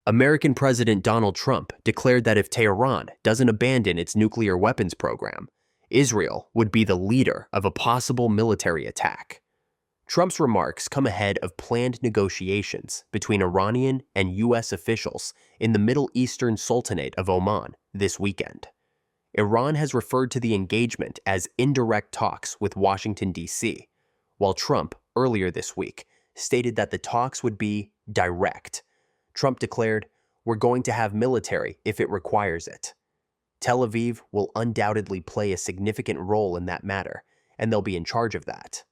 American President Donald Trump declared that if Tehran doesn't abandon its nuclear weapons program, Israel would be the leader of a possible military attack. Trump's remarks come ahead of planned negotiations between Iranian and US officials in the Middle Eastern Sultanate of Oman this weekend. Iran has referred to the engagement as indirect talks with Washington, D.C., while Trump, earlier this week, stated that the talks would be direct. Trump declared, "We're going to have military if it requires it." Tel Aviv will undoubtedly play a significant role in that matter, and they'll be in charge of that.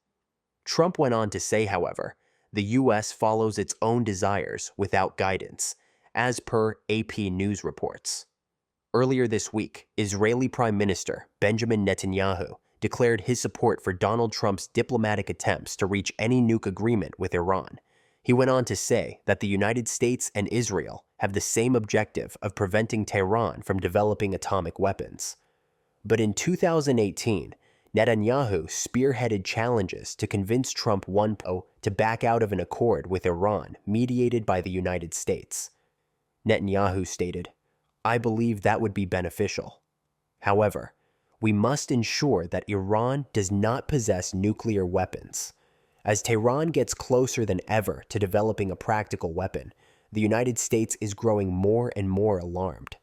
Trump went on to say, however, the U.S. follows its own desires without guidance, as per AP News reports. Earlier this week, Israeli Prime Minister Benjamin Netanyahu declared his support for Donald Trump's diplomatic attempts to reach any nuke agreement with Iran. He went on to say that the United States and Israel have the same objective of preventing Tehran from developing atomic weapons. But in 2018, Netanyahu spearheaded challenges to convince Trump to back out of an accord with Iran mediated by the United States. Netanyahu stated, "I believe that would be beneficial. However, we must ensure that Iran does not possess nuclear weapons. As Tehran gets closer than ever to developing a practical weapon, the United States is growing more and more alarmed."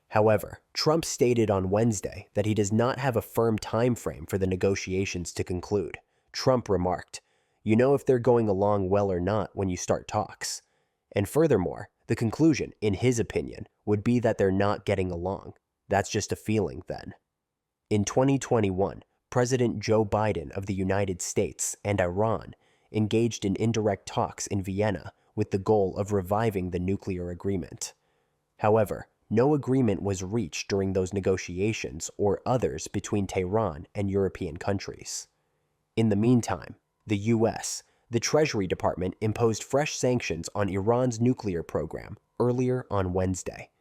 However, Trump stated on Wednesday that he does not have a firm time frame for the negotiations to conclude. Trump remarked, "You know if they're going along well or not when you start talks." And furthermore, the conclusion, in his opinion, would be that they're not getting along. That's just a feeling then. In 2021, President Joe Biden of the United States and Iran engaged in indirect talks in Vienna with the goal of reviving the nuclear agreement. However, no agreement was reached during those negotiations or others between Tehran and European countries. In the meantime, the U.S., the Treasury Department imposed fresh sanctions on Iran's nuclear program earlier on Wednesday.